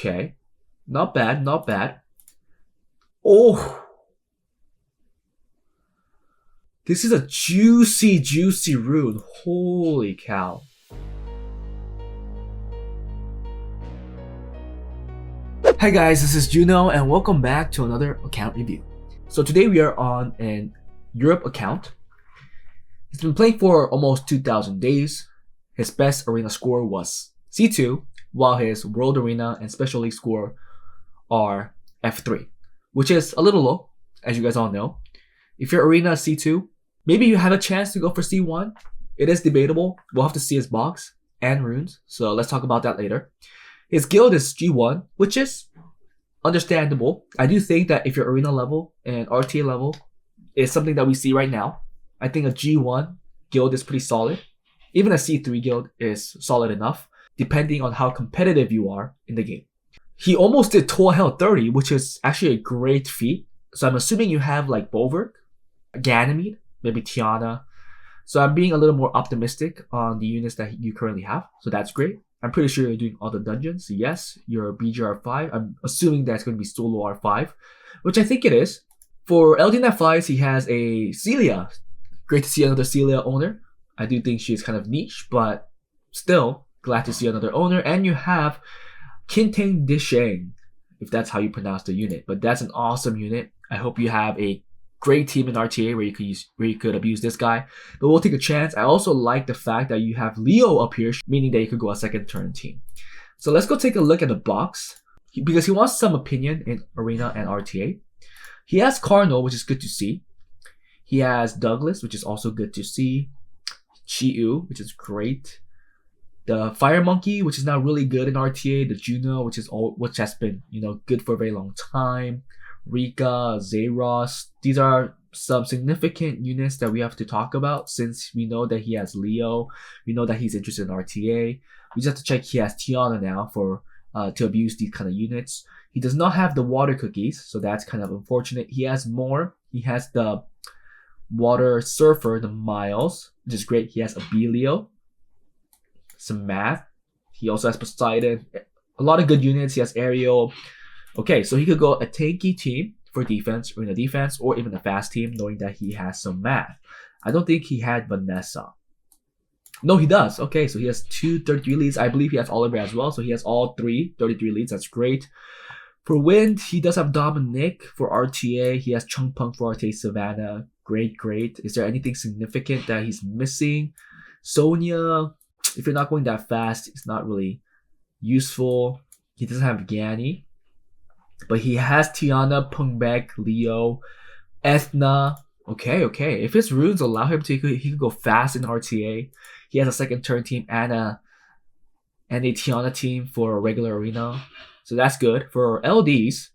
Okay. Not bad, not bad. Oh! This is a juicy, juicy rune. Holy cow. Hi guys, this is Juno and welcome back to another account review. So today we are on an Europe account. He's been playing for almost 2,000 days. His best arena score was C2, while his World Arena and Special League score are F3, which is a little low, as you guys all know. If your arena is C2, maybe you have a chance to go for C1. It is debatable. We'll have to see his box and runes, so let's talk about that later. His guild is G1, which is understandable. I do think that if your arena level and RTA level is something that we see right now, I think a G1 guild is pretty solid. Even a C3 guild is solid enough, depending on how competitive you are in the game. He almost did 12 Hell 30, which is actually a great feat. So I'm assuming you have like Bulwark, Ganymede, maybe Tiana. So I'm being a little more optimistic on the units that you currently have. So that's great. I'm pretty sure you're doing all the dungeons. Yes, you're BGR5. I'm assuming that's going to be solo R5, which I think it is. For LDNF 5s, he has a Celia. Great to see another Celia owner. I do think she's kind of niche, but still glad to see another owner. And you have Kintang Disheng, if that's how you pronounce the unit. But that's an awesome unit. I hope you have a great team in RTA where you could abuse this guy. But we'll take a chance. I also like the fact that you have Leo up here, meaning that you could go a second turn team. So let's go take a look at the box, because he wants some opinion in Arena and RTA. He has Cardinal, which is good to see. He has Douglas, which is also good to see. Chiu, which is great. The Fire Monkey, which is now really good in RTA. The Juno, which has been good for a very long time. Rika, Zeros. These are some significant units that we have to talk about, since we know that he has Leo. We know that he's interested in RTA. We just have to check he has Tiana now for to abuse these kind of units. He does not have the water cookies, so that's kind of unfortunate. He has more. He has the Water Surfer, the Miles, which is great. He has Abelio, some math. He also has Poseidon. A lot of good units. He has Ariel. Okay, so he could go a tanky team for defense, or in a defense, or even a fast team, knowing that he has some math. I don't think he had Vanessa. No, he does. Okay, so he has 2 33 leads. I believe he has Oliver as well, so he has all 3 33 leads. That's great. For Wind, he does have Dominic for RTA. He has Chung Pung for RTA Savannah. Great, great. Is there anything significant that he's missing? Sonia, if you're not going that fast, it's not really useful. He doesn't have Gani. But he has Tiana, Pungbek, Leo, Ethna. Okay. If his runes allow him to, he could go fast in RTA. He has a second turn team and a Tiana team for a regular arena. So that's good. For LDs,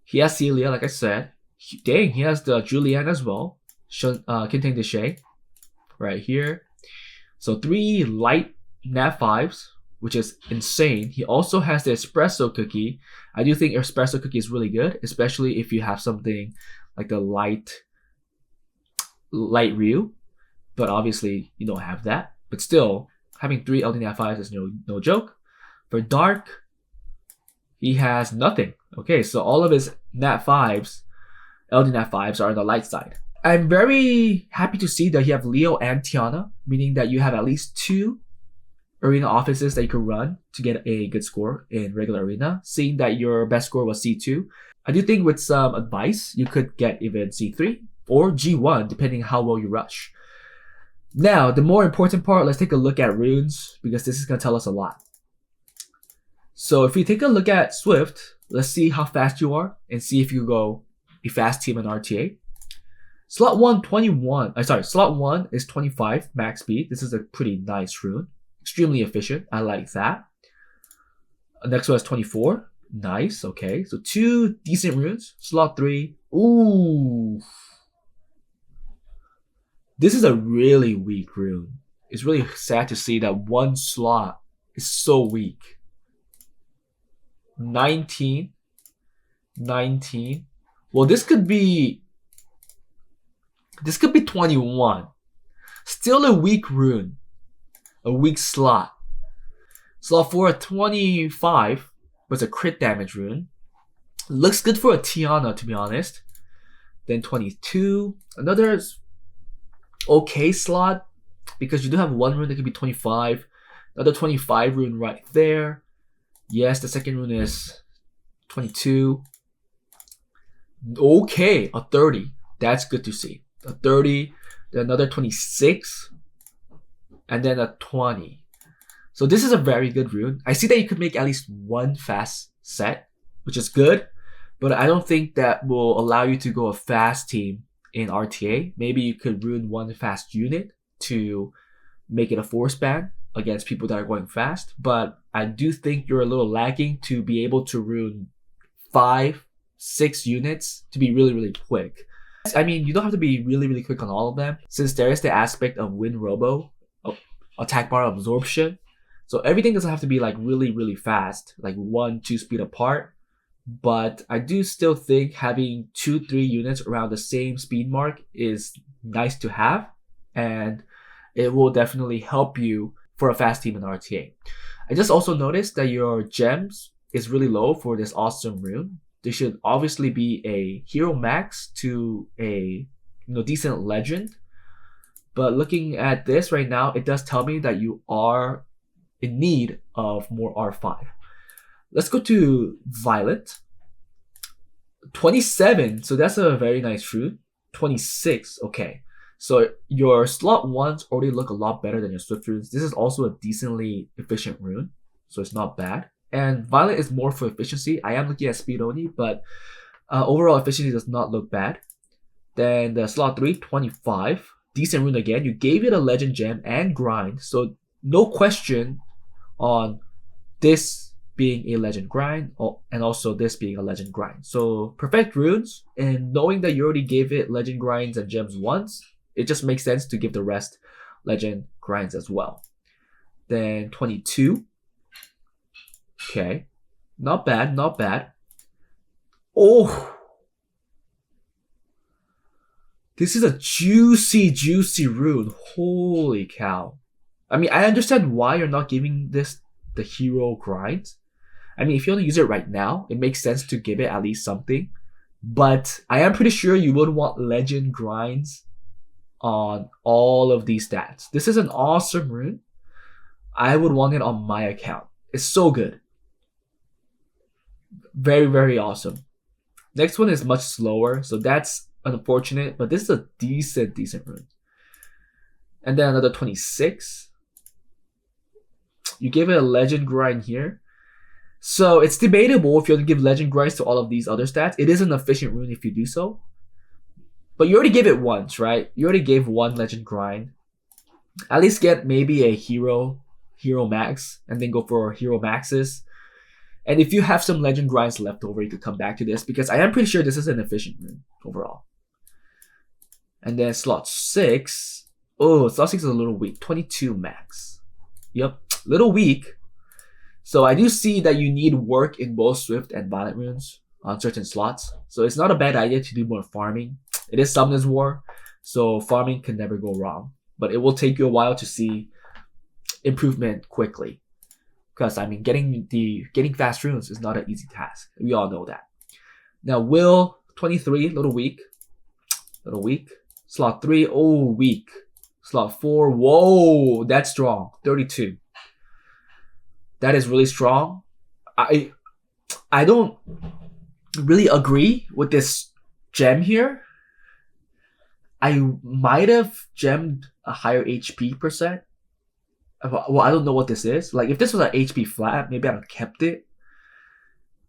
he has Celia, like I said. Dang, he has the Julianne as well. Kintang Deshay right here. So 3 light Nat 5s, which is insane. He also has the Espresso Cookie. I do think Espresso Cookie is really good, especially if you have something like the light Ryu. But obviously, you don't have that. But still, having 3 LD Nat 5s is no joke. For Dark, he has nothing. Okay, so all of his Nat 5s, LD Nat 5s, are on the light side. I'm very happy to see that you have Leo and Tiana, meaning that you have at least 2 arena offices that you could run to get a good score in regular arena. Seeing that your best score was C2, I do think with some advice, you could get even C3 or G1, depending how well you rush. Now, the more important part, let's take a look at runes, because this is going to tell us a lot. So if we take a look at Swift, let's see how fast you are and see if you go a fast team in RTA. Slot 1 is 25 max speed. This is a pretty nice rune. Extremely efficient. I like that. Next one is 24. Nice. Okay. So 2 decent runes. Slot 3. Ooh. This is a really weak rune. It's really sad to see that one slot is so weak. 19. Well, this could be 21. Still a weak rune. A weak slot. Slot 4 at 25. but it's a crit damage rune. Looks good for a Tiana, to be honest. Then 22, another okay slot, because you do have one rune that could be 25. Another 25 rune right there. Yes, the second rune is 22. Okay, a 30. That's good to see. A 30, then another 26, and then a 20. So this is a very good rune. I see that you could make at least one fast set, which is good, but I don't think that will allow you to go a fast team in RTA. Maybe you could rune one fast unit to make it a force ban against people that are going fast, but I do think you're a little lagging to be able to rune 5, 6 units to be really, really quick. I mean, you don't have to be really, really quick on all of them, since there is the aspect of Wind Robo, attack bar absorption. So everything doesn't have to be like really, really fast, like 1-2 speed apart. But I do still think having 2-3 units around the same speed mark is nice to have, and it will definitely help you for a fast team in RTA. I just also noticed that your gems is really low for this awesome rune. They should obviously be a hero max to a decent legend. But looking at this right now, it does tell me that you are in need of more R5. Let's go to Violet. 27, so that's a very nice rune. 26, okay. So your slot 1s already look a lot better than your Swift runes. This is also a decently efficient rune, so it's not bad. And Violet is more for efficiency. I am looking at speed only, but overall efficiency does not look bad. Then the slot 3, 25. Decent rune again. You gave it a legend gem and grind, so no question on this being a legend grind, and also this being a legend grind. So perfect runes, and knowing that you already gave it legend grinds and gems once, it just makes sense to give the rest legend grinds as well. Then 22. Okay. Not bad, not bad. Oh! This is a juicy, juicy rune. Holy cow. I mean, I understand why you're not giving this the hero grinds. I mean, if you want to use it right now, it makes sense to give it at least something. But I am pretty sure you would want legend grinds on all of these stats. This is an awesome rune. I would want it on my account. It's so good. Very, very awesome. Next one is much slower, so that's unfortunate, but this is a decent rune. And then another 26. You give it a legend grind here. So it's debatable if you have to give legend grinds to all of these other stats. It is an efficient rune if you do so. But you already gave it once, right? You already gave one legend grind. At least get maybe a hero max, and then go for hero maxes. And if you have some legend grinds left over, you could come back to this, because I am pretty sure this is an efficient rune overall. And then slot 6. Oh, slot 6 is a little weak. 22 max. Yep, little weak. So I do see that you need work in both Swift and Violet runes on certain slots. So it's not a bad idea to do more farming. It is Summoners War, so farming can never go wrong. But it will take you a while to see improvement quickly. Because I mean, getting fast runes is not an easy task. We all know that. Now Will 23, little weak. Slot 3, oh, weak. Slot 4, whoa, that's strong. 32. That is really strong. I don't really agree with this gem here. I might have gemmed a higher HP percent. Well, I don't know what this is. Like, if this was an HP flat, maybe I'd have kept it.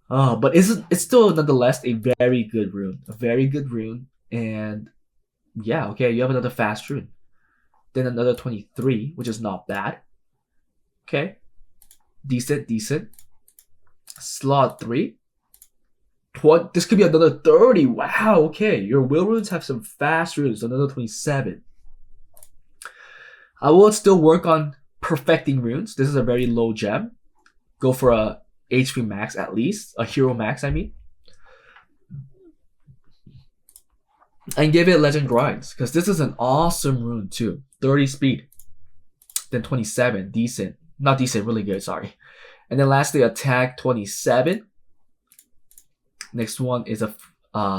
But it's still nonetheless a very good rune. A very good rune. And yeah, okay, you have another fast rune. Then another 23, which is not bad. Okay. Decent. Slot 3. This could be another 30. Wow, okay. Your will runes have some fast runes. So another 27. I will still work on perfecting runes. This is a very low gem. Go for a HP max at least. A hero max, I mean. And give it legend grinds, because this is an awesome rune too. 30 speed. Then 27. Decent. Not decent, really good, sorry. And then lastly, attack 27. Next one is a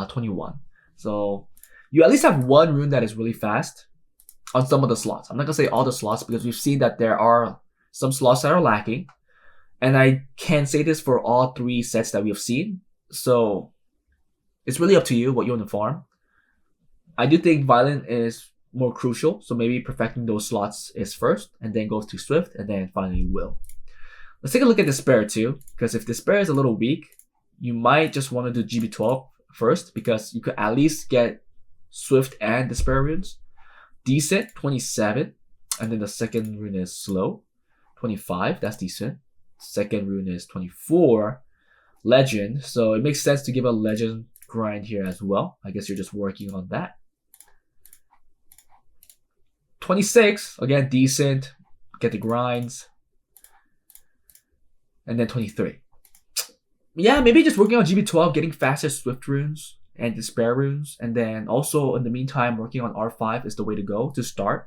21. So you at least have one rune that is really fast on some of the slots. I'm not gonna say all the slots because we've seen that there are some slots that are lacking. And I can't say this for all 3 sets that we have seen. So it's really up to you what you want to farm. I do think Violent is more crucial. So maybe perfecting those slots is first, and then goes to Swift, and then finally Will. Let's take a look at Despair too, because if Despair is a little weak, you might just want to do GB12 first, because you could at least get Swift and Despair runes. Decent, 27. And then the second rune is Slow, 25. That's decent. Second rune is 24. Legend. So it makes sense to give a Legend grind here as well. I guess you're just working on that. 26. Again, decent. Get the grinds. And then 23. Yeah, maybe just working on GB12, getting faster Swift runes and Despair runes. And then also in the meantime, working on R5 is the way to go to start.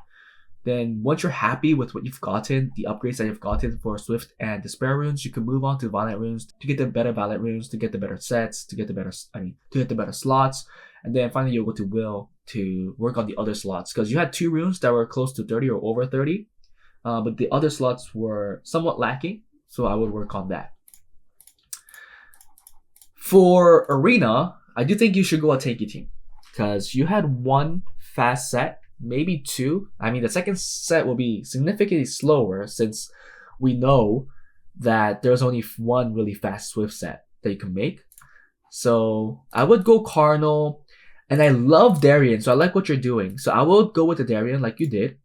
Then once you're happy with what you've gotten, the upgrades that you've gotten for Swift and Despair runes, you can move on to Violent runes to get the better Violent runes, to get the better sets, to get the better slots. And then finally you'll go to Will to work on the other slots. Because you had 2 runes that were close to 30 or over 30. But the other slots were somewhat lacking. So I would work on that. For Arena, I do think you should go a tanky team. Because you had 1 fast set, maybe 2. I mean, the second set will be significantly slower since we know that there's only 1 really fast Swift set that you can make. So I would go Cardinal. And I love Darien, so I like what you're doing. So I will go with the Darien like you did.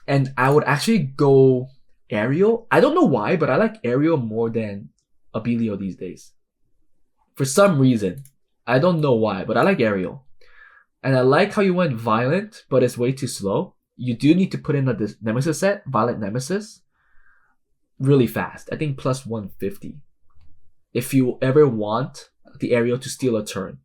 And I would actually go Ariel. I don't know why, but I like Ariel more than Abilio these days. For some reason. I don't know why, but I like Ariel. And I like how you went Violent, but it's way too slow. You do need to put in a Nemesis set, Violent Nemesis, really fast. I think plus 150. If you ever want the Ariel to steal a turn.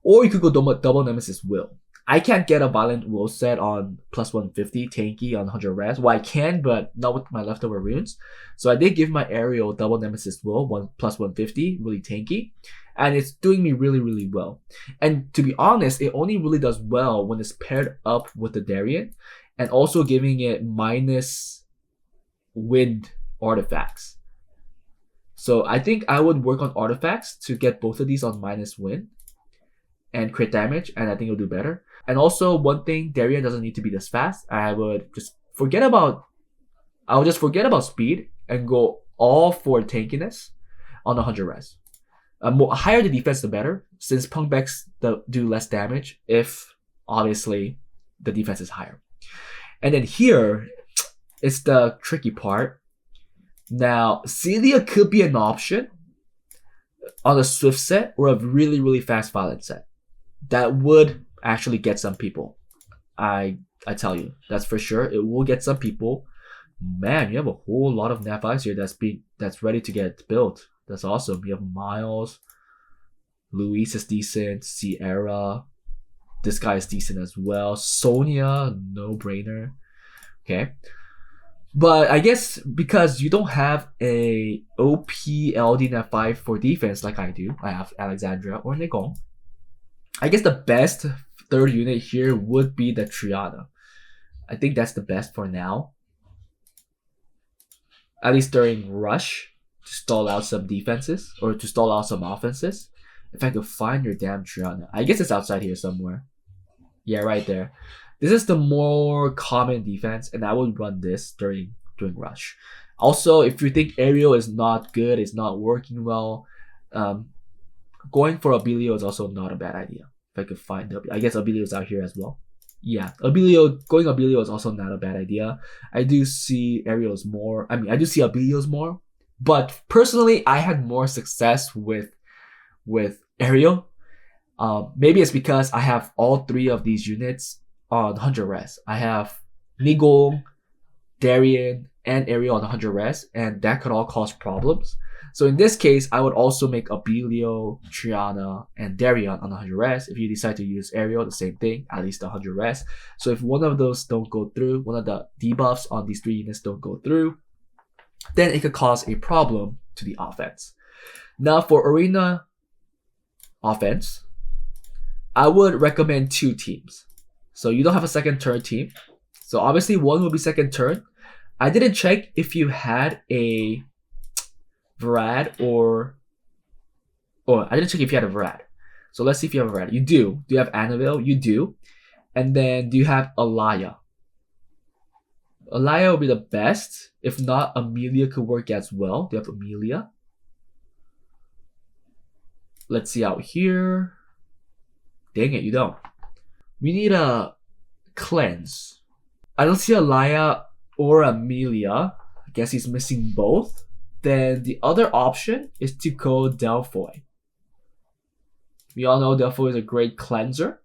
Or you could go double Nemesis Will. I can't get a Violent Will set on plus 150 tanky on 100 res. Well, I can, but not with my leftover runes. So I did give my Ariel double Nemesis Will, plus 150, really tanky. And it's doing me really, really well. And to be honest, it only really does well when it's paired up with the Darien and also giving it minus wind artifacts. So I think I would work on artifacts to get both of these on minus wind and crit damage, and I think it'll do better. And also one thing, Darien doesn't need to be this fast. I would just forget about speed and go all for tankiness on 100 res. Higher the defense, the better, since punk backs do less damage if, obviously, the defense is higher. And then here, it's the tricky part. Now, Celia could be an option on a Swift set or a really, really fast Violent set. That would actually get some people. I tell you, that's for sure. It will get some people. Man, you have a whole lot of Nafis here that's ready to get built. That's awesome. You have Miles. Luis is decent. Sierra. This guy is decent as well. Sonia, no brainer. Okay. But I guess because you don't have a OP LD Net 5 for defense like I do, I have Alexandria or Negong. I guess the best third unit here would be the Triana. I think that's the best for now. At least during rush, to stall out some defenses or to stall out some offenses. If I could find your damn Triana. I guess it's outside here somewhere. Yeah, right there. This is the more common defense, and I would run this during rush. Also, if you think Ariel is not good, it's not working well, going for Abilio is also not a bad idea. If I could find I guess Abilio is out here as well. Yeah, going Abilio is also not a bad idea. I do see Ariel's more. I do see Abilio's more. But personally, I had more success with Ariel. Maybe it's because I have all 3 of these units on 100 res. I have Nigong, Darien, and Ariel on 100 res, and that could all cause problems. So in this case, I would also make Abilio, Triana, and Darien on 100 res. If you decide to use Ariel, the same thing, at least 100 res. So if one of those don't go through, one of the debuffs on these 3 units don't go through, then it could cause a problem to the offense. Now for arena offense, I would recommend two teams. So you don't have a second turn team. So obviously one will be second turn. I didn't check if you had a Vrad or I didn't check if you had a Vrad. So let's see if you have a Vrad. You do. Do you have Annabelle? You do. And then do you have Alaya? Alaya will be the best. If not, Amelia could work as well. Do you have Amelia? Let's see out here. Dang it, you don't. We need a cleanse. I don't see Alaya or Amelia. I guess he's missing both. Then the other option is to go Delphoy. We all know Delphoy is a great cleanser.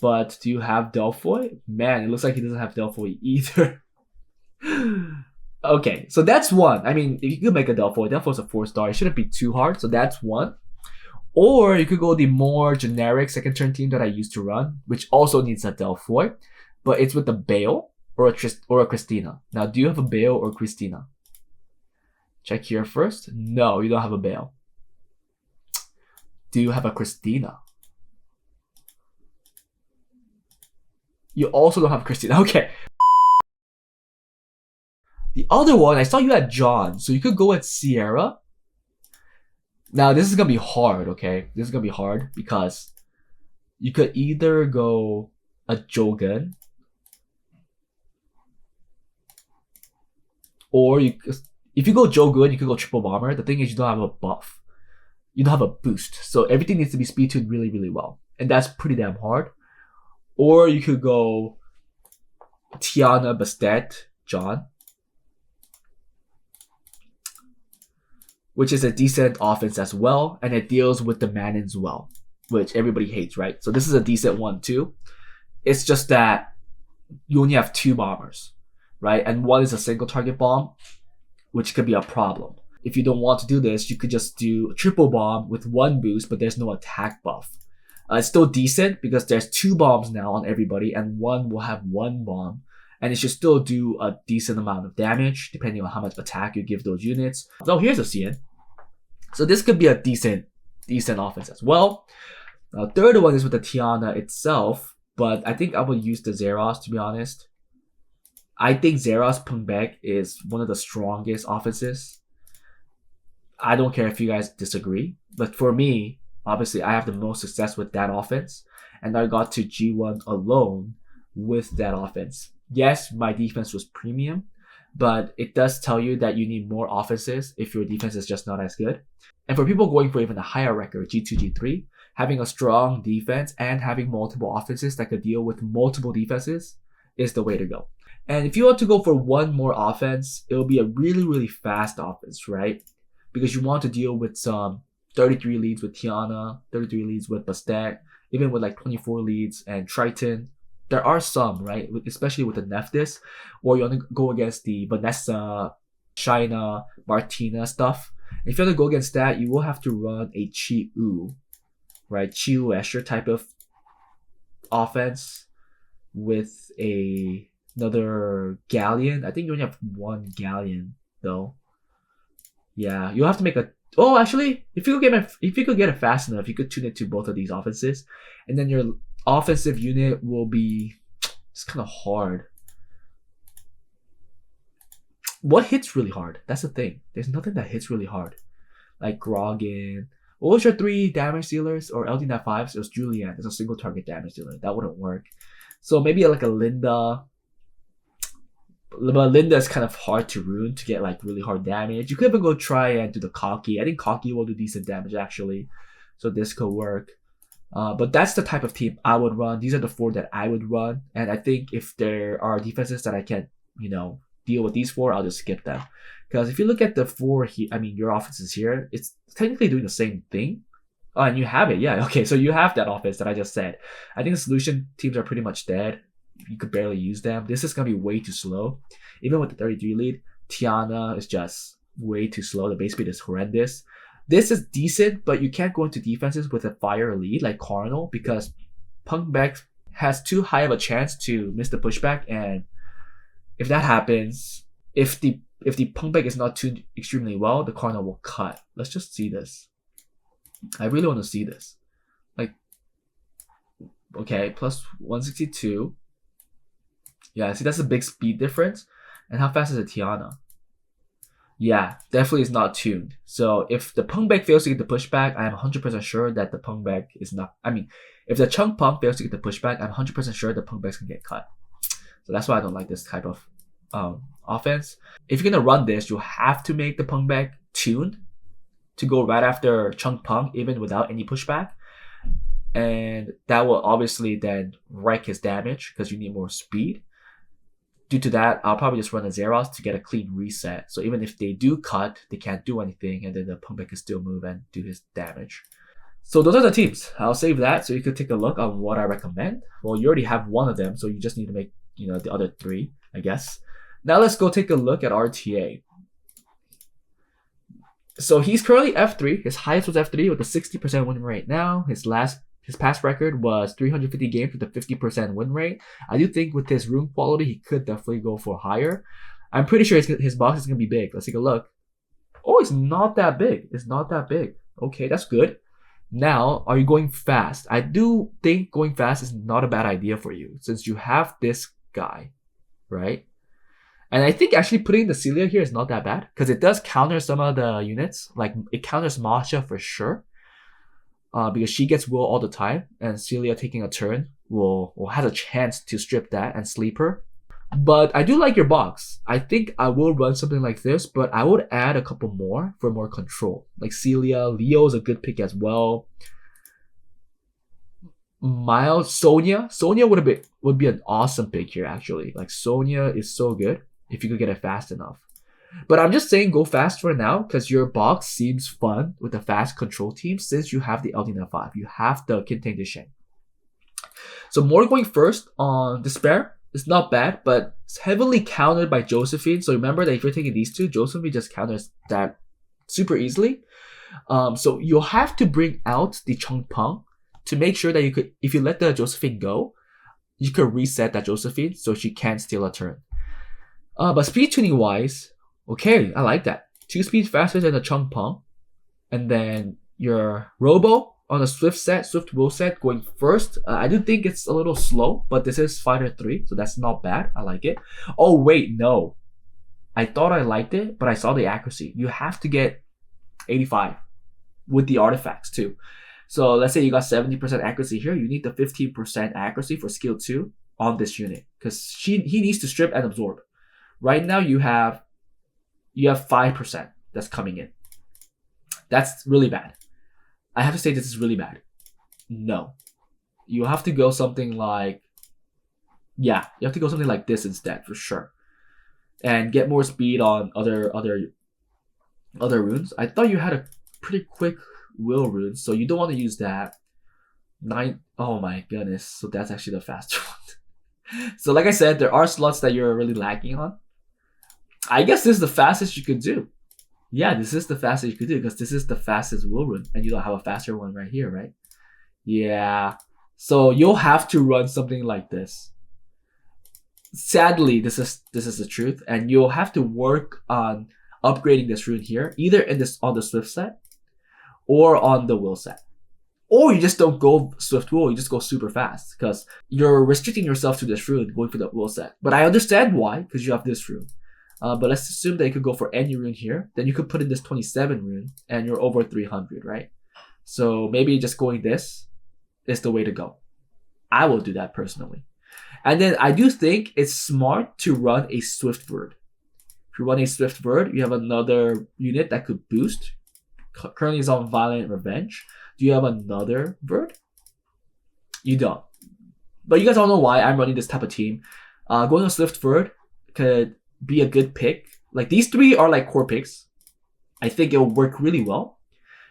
But do you have Delphoy? Man, it looks like he doesn't have Delphoy either. Okay, so that's one. I mean, if you could make a Delphoy, Delphoy's a 4-star. It shouldn't be too hard, so that's one. Or you could go the more generic second turn team that I used to run, which also needs a Delphoy, but it's with a Bale or a Christina. Now, do you have a Bale or Christina? Check here first. No, you don't have a Bale. Do you have a Christina? You also don't have Christina. Okay. The other one, I saw you had John, so you could go with Sierra. Now, this is going to be hard, okay? This is going to be hard because you could either go a Jogan or if you go Jogan, you could go Triple Bomber. The thing is you don't have a buff. You don't have a boost. So everything needs to be speed tuned really, really well. And that's pretty damn hard. Or you could go Tiana, Bastet, John, which is a decent offense as well, and it deals with the Manons well, which everybody hates, right? So this is a decent one too. It's just that you only have 2 bombers, right? And one is a single target bomb, which could be a problem. If you don't want to do this, you could just do a triple bomb with 1 boost, but there's no attack buff. It's still decent because there's 2 bombs now on everybody, and one will have 1 bomb. And it should still do a decent amount of damage, depending on how much attack you give those units. So here's a CN. So this could be a decent offense as well. Third one is with the Tiana itself, but I think I would use the Zeros, to be honest. I think Zeros Pungbek is one of the strongest offenses. I don't care if you guys disagree, but for me, obviously, I have the most success with that offense, and I got to G1 alone with that offense. Yes, my defense was premium, but it does tell you that you need more offenses if your defense is just not as good. And for people going for even a higher record, G2, G3, having a strong defense and having multiple offenses that could deal with multiple defenses is the way to go. And if you want to go for one more offense, it will be a really, really fast offense, right? Because you want to deal with some 33 leads with Tiana, 33 leads with Bastet, even with like 24 leads and Triton. There are some, right? Especially with the Nephthys, or you want to go against the Vanessa, Shaina, Martina stuff. If you want to go against that, you will have to run a Chi-U, right? Chi-U Escher type of offense with another Galleon. I think you only have 1 Galleon though. Yeah, you'll have to make a. Oh, actually, if you could get it fast enough, you could tune it to both of these offenses, and then your offensive unit will be. It's kind of hard. What hits really hard? That's the thing. There's nothing that hits really hard, like Grogan. What was your 3 damage dealers or LD Nat 5s? It was Julian. It's a single target damage dealer. That wouldn't work. So maybe like a Linda. But Linda is kind of hard to ruin to get like really hard damage. You could even go try and do the Cocky. I think Cocky will do decent damage actually. So this could work. But that's the type of team I would run. These are the 4 that I would run. And I think if there are defenses that I can't, deal with these 4, I'll just skip them. Because if you look at the 4 here, your offenses here, it's technically doing the same thing. Oh, and you have it. Yeah, okay. So you have that offense that I just said. I think the solution teams are pretty much dead. You could barely use them. This is going to be way too slow. Even with the 33 lead, Tiana is just way too slow. The base speed is horrendous. This is decent, but you can't go into defenses with a fire lead like Cardinal because Punkback has too high of a chance to miss the pushback. And if that happens, if the if the punk back is not tuned extremely well, the corner will cut. Let's just see this. I really want to see this. Like, okay, plus 162. Yeah, see, that's a big speed difference. And how fast is a Tiana? Yeah, definitely is not tuned. So if the punk back fails to get the pushback, I'm 100% sure that the punk back is not. I mean, if the chunk punk fails to get the pushback, I'm 100% sure the punk back's gonna get cut. So that's why I don't like this type of offense. If you're gonna run this, you have to make the punk back tuned to go right after chunk punk, even without any pushback. And that will obviously then wreck his damage because you need more speed. Due to that, I'll probably just run a Zeros to get a clean reset. So even if they do cut, they can't do anything, and then the punk back can still move and do his damage. So those are the teams. I'll save that so you could take a look on what I recommend. Well, you already have one of them, so you just need to make the other three, I guess. Now let's go take a look at RTA. So he's currently F3. His highest was F3 with a 60% win rate now. His past record was 350 games with a 50% win rate. I do think with his rune quality, he could definitely go for higher. I'm pretty sure his box is going to be big. Let's take a look. Oh, it's not that big. It's not that big. Okay, that's good. Now, are you going fast? I do think going fast is not a bad idea for you since you have this guy, right? And I think actually putting the Celia here is not that bad because it does counter some of the units. Like it counters Masha for sure. Because she gets will all the time, and Celia taking a turn will has a chance to strip that and sleep her. But I do like your box. I think I will run something like this, but I would add a couple more for more control. Like Celia, Leo is a good pick as well. Miles, Sonya would be an awesome pick here actually. Like Sonya is so good if you could get it fast enough. But I'm just saying go fast for now because your box seems fun with the fast control team since you have the Eldina 5. You have the Kintang Disheng. So more going first on Despair. It's not bad, but it's heavily countered by Josephine. So remember that if you're taking these two, Josephine just counters that super easily. So you'll have to bring out the Chung Peng to make sure that you could, if you let the Josephine go, you could reset that Josephine so she can't steal a turn. But speed tuning wise, okay, I like that. 2 speed faster than the Chung Peng. And then your Robo on a Swift will set going first. I do think it's a little slow, but this is Fighter 3, so that's not bad. I like it. Oh, wait, no. I thought I liked it, but I saw the accuracy. You have to get 85 with the artifacts too. So let's say you got 70% accuracy here. You need the 15% accuracy for skill 2 on this unit because he needs to strip and absorb. Right now you have 5% that's coming in. That's really bad. I have to say this is really bad. No. You have to go something like... Yeah, you have to go something like this instead, for sure. And get more speed on other runes. I thought you had a pretty quick will rune, so you don't want to use that. 9... Oh my goodness. So that's actually the faster one. So like I said, there are slots that you're really lacking on. I guess this is the fastest you could do. Yeah, this is the fastest you could do because this is the fastest will rune and you don't have a faster one right here, right? Yeah. So you'll have to run something like this. Sadly, this is the truth, and you'll have to work on upgrading this rune here, either on the Swift set or on the will set. Or you just don't go Swift will, you just go super fast because you're restricting yourself to this rune going for the will set. But I understand why, because you have this rune. But let's assume that you could go for any rune here. Then you could put in this 27 rune and you're over 300, right? So maybe just going this is the way to go. I will do that personally. And then I do think it's smart to run a Swift Bird. If you run a Swift Bird, you have another unit that could boost. Currently it's on Violent Revenge. Do you have another bird? You don't. But you guys all know why I'm running this type of team. Going on Swift Bird could be a good pick. Like these 3 are like core picks. I think it'll work really well.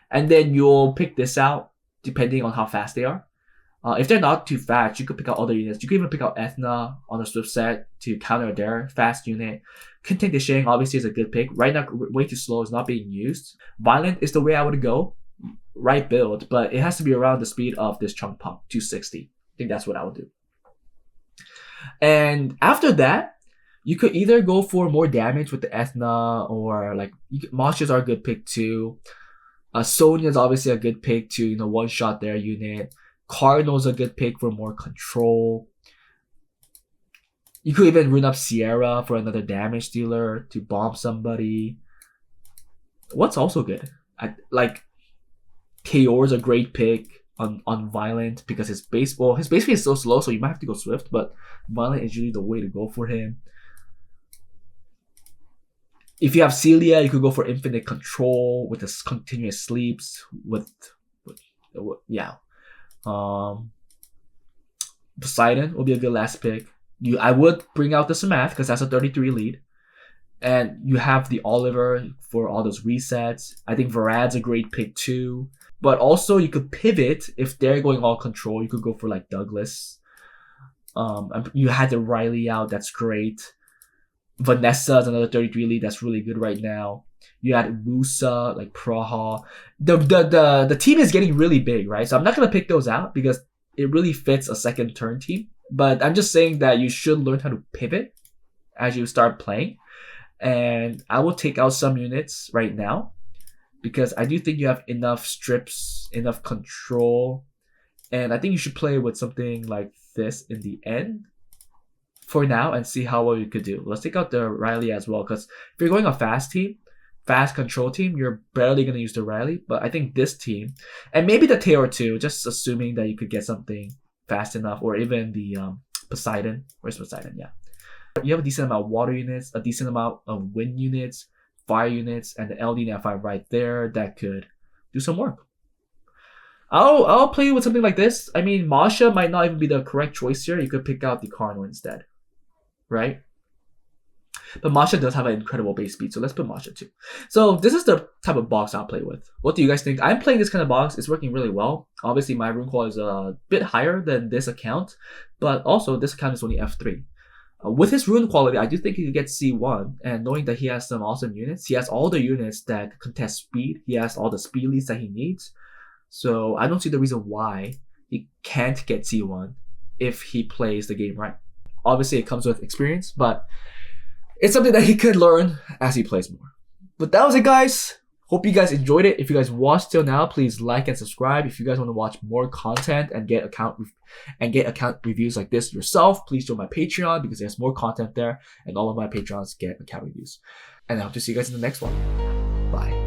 And then you'll pick this out depending on how fast they are. If they're not too fast, you could pick out other units. You could even pick out Ethna on the Swift set to counter their fast unit. Kintang Disheng obviously is a good pick. Right now, way too slow, is not being used. Violent is the way I would go. Right build, but it has to be around the speed of this Chung Peng, 260. I think that's what I would do. And after that, You could either go for more damage with the Ethna, or like Monsters are a good pick too. Sonya is obviously a good pick to one shot their unit. Cardinal's a good pick for more control. You could even rune up Sierra for another damage dealer to bomb somebody. What's also good? Like Kaor's a great pick on Violent because his base speed is so slow, so you might have to go Swift, but Violent is usually the way to go for him. If you have Celia, you could go for infinite control with his continuous sleeps with yeah. Poseidon will be a good last pick. I would bring out the Samath because that's a 33 lead. And you have the Oliver for all those resets. I think Varad's a great pick too. But also you could pivot if they're going all control. You could go for like Douglas. You had the Riley out. That's great. Vanessa is another 33 lead. That's really good right now. You had Musa, like Praha. The team is getting really big, right? So I'm not going to pick those out because it really fits a second turn team. But I'm just saying that you should learn how to pivot as you start playing. And I will take out some units right now because I do think you have enough strips, enough control. And I think you should play with something like this in the end for now and see how well you could do. Let's take out the Riley as well, because if you're going a fast team, fast control team, you're barely going to use the Riley. But I think this team, and maybe the Taylor too, just assuming that you could get something fast enough, or even the Poseidon. Where's Poseidon? Yeah. You have a decent amount of water units, a decent amount of wind units, fire units, and the LD and F5 right there that could do some work. I'll play with something like this. I mean, Masha might not even be the correct choice here. You could pick out the Cardinal instead, right? But Masha does have an incredible base speed, so let's put Masha too. So this is the type of box I'll play with. What do you guys think? I'm playing this kind of box. It's working really well. Obviously, my rune quality is a bit higher than this account, but also this account is only F3. With his rune quality, I do think he could get C1, and knowing that he has some awesome units, he has all the units that contest speed, he has all the speed leads that he needs, so I don't see the reason why he can't get C1 if he plays the game right. Obviously, it comes with experience, but it's something that he could learn as he plays more. But that was it, guys. Hope you guys enjoyed it. If you guys watched till now, please like and subscribe. If you guys want to watch more content and get account reviews like this yourself, please join my Patreon because there's more content there, and all of my Patreons get account reviews. And I hope to see you guys in the next one. Bye.